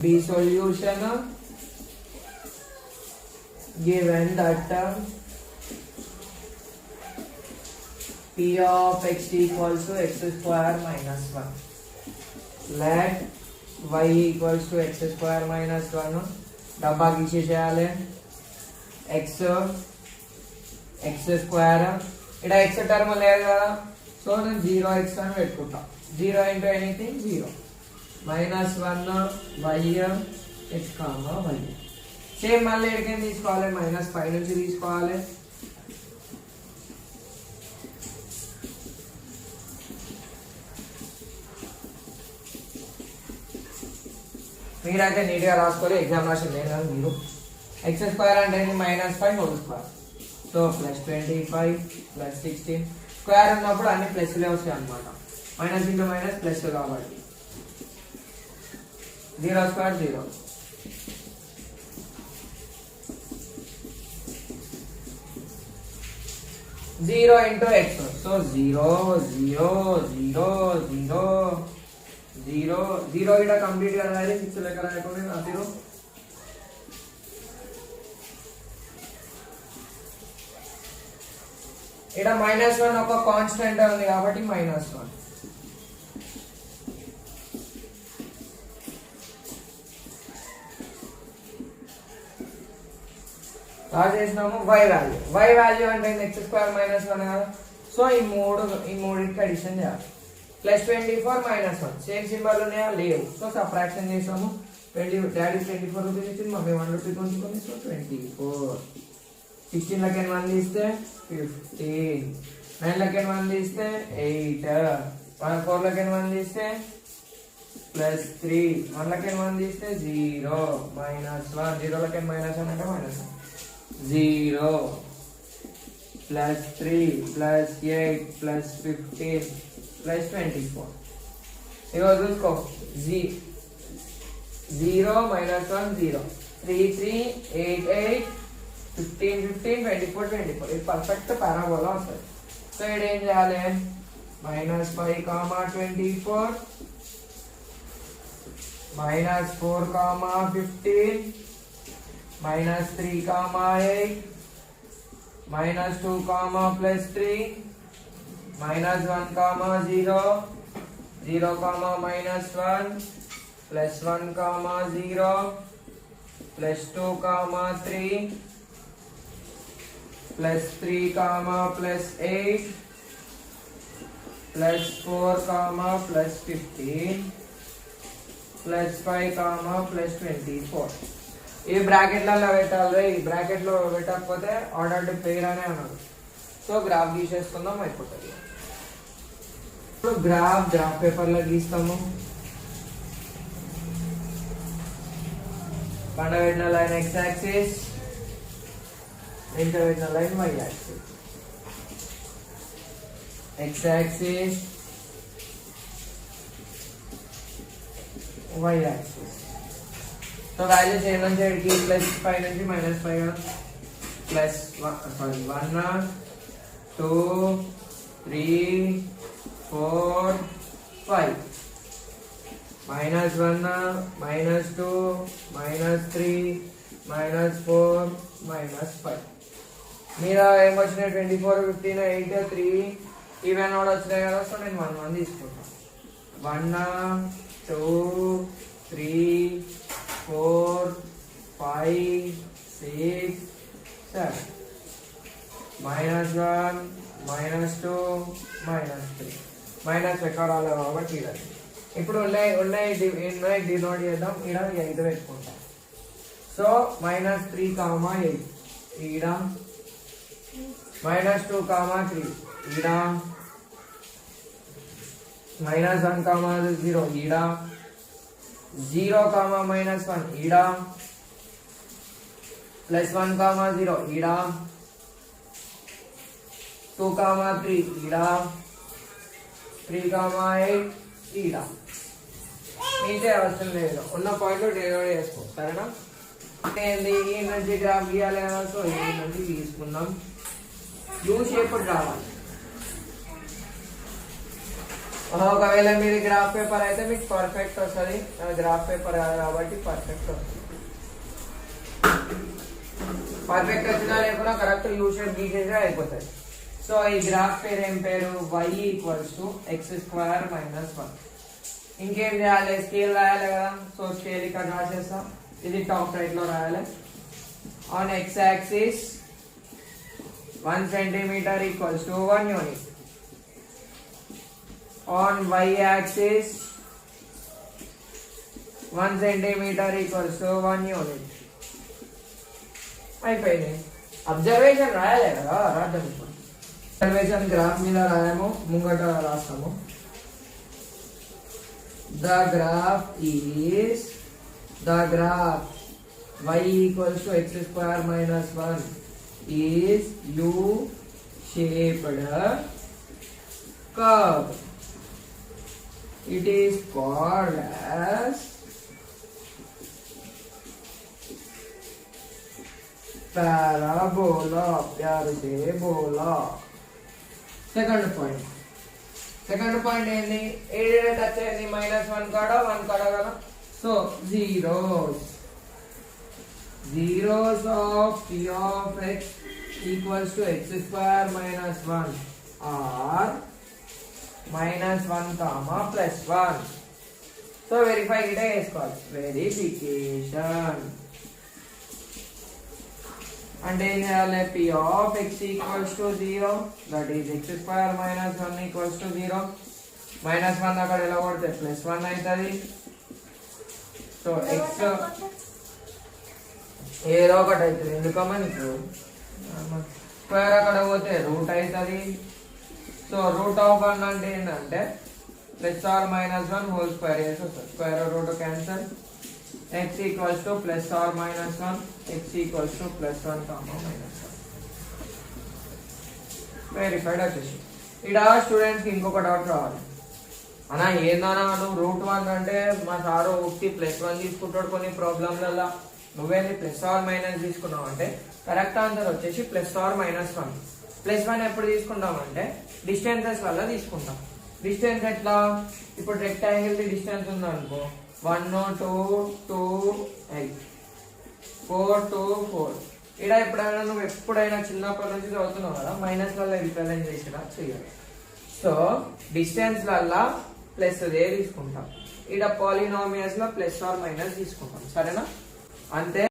The solution given that P of x equals to x square minus 1. Let y equals to x square minus 1. డబ్బా గీసేయాలి. x square ఇక్కడ x term లేదు కదా, so నేను 0x అని పెట్టుకుంటా. 0 into anything 0 minus 1 y x comma y. Same మళ్ళీ ఎక్కడికి తీసుకోవాలి, మైనస్ పై నుంచి తీసుకోవాలి. మీరైతే నీట్గా రాసుకోవాలి, ఎగ్జామ్ రాసి లేదు కదా మీరు. ఎక్స్ స్క్వేర్ అంటే -5 హోల్ స్క్వేర్, సో +25 +16. స్క్వేర్ ఉన్నప్పుడు అన్ని ప్లస్లే వస్తాయి అనమాట. మైనస్ ఇంటూ మైనస్ ప్లస్ కాబట్టి 0 square 0. Zero into X, so 0 0 0 0 0 0 ఇక్కడ కంప్లీట్ గా రాయాలి. 6 లెక్క రాయకుండా నా 0. ఇక్కడ -1 ఒక కాన్స్టెంట్ ఉంది కాబట్టి -1. చేసినాము y వాల్యూ అంటే x స్క్వేర్ -1 కదా, సో ఈ మూడింటికి అడిషన్ చేయాలి. +24 -1 సేమ్ సింబల్ ఉన్నాయా లేవు, సో సబ్ట్రాక్షన్ చేసాము. డాడీ 24 రూపీస్ ఇచ్చింది, మమ్మీ 1 రూపీ కొంచుకుంది, సో 24. 16 లకి 1 తీస్తే 15, 9 లకి 1 తీస్తే 8, 4 లకి 1 తీస్తే +3, 1 లకి 1 తీస్తే 0, -1, 0 లకి -1 అంటే -1, 0 +3 +8 +15 +24. ఇగో చూసుకో, 0 -1 0, 3 3 8 8 15 15 24 24. ఇది పర్ఫెక్ట్ పారాబోలా వస్తుంది. సో ఇక్కడ ఏం చేయాలి, -5, -24 -4, -15 -3, -8 -2, +3 -1, -0 0, -1 +1, -0 +2, +3 +3, +8 +4, +15 +5, +24. ఈ బ్రాకెట్లలో పెట్టాలి. ఈ బ్రాకెట్ లో పెట్టకపోతే ఆర్డర్ పేర్ అనే అన్నాడు. సో గ్రాఫ్ గీసేసుకుందాం, అయిపోతుంది. ఇప్పుడు గ్రాఫ్ పేపర్ లో గీస్తాము. పండబెట్టిన లైన్ x యాక్సిస్, పెట్టిన line y axis. x axis y axis. So values ఏ నుంచి ఎడికి, +5 నుంచి -5, +1 2 3 4 5, -1 -2 -3 -4 -5. మీరు ఏమొచ్చినాయి, 24 15 8 3 ఈవెన్ కూడా వచ్చినాయి కదా, సో నేను 1 1 తీసుకుంటాను. 1 2 3 4 5 6 7 -1 -2 -3 మైనస్ ఎక్కడాలి కాబట్టి ఇలా. ఇప్పుడు ఉన్నాయి డినోట్ చేద్దాం. ఇక్కడ 8 పెట్టుకుంటాం. సో -3, 8 ఈడ, -2, 3 ఈడ, -1, 0 ఈడ, 0, -1 ఈడ, +1, 0 ఈడ, 2, 3 ఈడ, 3, 8 ఈడ. మీకే అవసరం లేదు, ఉన్న పాయింట్ డెలివరీ చేసుకో, సరేనా. ఏంది ఈ నుంచి గ్రాఫ్ గీయాలి కదా, సో ఈ నుంచి తీసుకుందాం. యూ షేప్ రావాలి. ఒకవేళ మీది గ్రాఫ్ పేపర్ అయితే మీకు పర్ఫెక్ట్ వస్తుంది, గ్రాఫ్ పేపర్ కాదు కాబట్టి పర్ఫెక్ట్ వస్తుంది. పర్ఫెక్ట్ వచ్చినా లేకుండా కరెక్ట్ యూ షేప్ గీసేసి అయిపోతుంది. సో ఈ గ్రాఫ్ పేరు ఏం పేరు? y equals to X square minus 1. ఇంకేం చేయాలి? స్కేల్ రాయాలి కదా. సో స్కేల్ ఇక్కడ రాసేస్తాం. ఇది టాప్ రైట్ లో రాయాలి. On x axis 1 centimetre equals to 1 unit. On y-axis 1 centimeter equals to 1 unit. అయిపోయింది. అబ్జర్వేషన్ రాయాలి కదా, రాద్దాం. ఇప్పుడు అబ్జర్వేషన్ గ్రాఫ్ మీద రాయాము, ముంగట రాస్తాము. The graph y equals to x square minus 1 is U-shaped curve. It is called as parabola. Second point ఏంది? ఏడేడ touch అయింది? -1 కాడ 1 కాడ కదా. So zeros of p of x equals to x square minus 1 are -1 comma +1. So verify ఇటే వేసుకోవాలి. Verification అంటే ఏం చేయాలి? p of x equals to 0, that is x square minus 1 equals to 0. -1 అక్కడ ఎలా కొడితే +1 అవుతుంది. సో x ఏదో ఒకటి అవుతుంది, ఎందుకమ్మా నీకు? స్క్వేర్ అక్కడ పోతే రూట్ అవుతుంది. సో √1 అంటే ఏంటంటే +or-1 హోల్ స్క్వేర్ చేసి వస్తుంది. Square root cancel. x equals to +or-1, x equals to +1 comma -1. Verified వచ్చేసి. ఇక్కడ స్టూడెంట్స్ కి ఇంకొక డౌట్ రావాలి. అన్నా ఏందన్నా నువ్వు √1 అంటే మా సారు ఒకటి +1 తీసుకుంటాడు కొన్ని ప్రాబ్లంలలో, నువ్వేంది +or- తీసుకున్నావు అంటే కరెక్ట్ ఆన్సర్ వచ్చేసి +or-1. +1 ఎప్పుడు తీసుకుంటాం అంటే డిస్టెన్సెస్ వల్ల తీసుకుంటాం. డిస్టెన్స్ ఎట్లా? ఇప్పుడు రెక్టాంగిల్ ది డిస్టెన్స్ ఉందనుకో 1 2 2 8 4 2 4. ఇక్కడ ఎప్పుడైనా నువ్వు ఎప్పుడైనా చిన్నప్పటి నుంచి చదువుతున్నావు కదా, మైనస్ వల్ల రిప్రజెంట్ చేసినా చేయాలి. సో డిస్టెన్స్ వల్ల ప్లస్ అదే తీసుకుంటాం. ఇక్కడ పాలినామియల్స్ లో +or- తీసుకుంటాం. సరేనా? అంతే.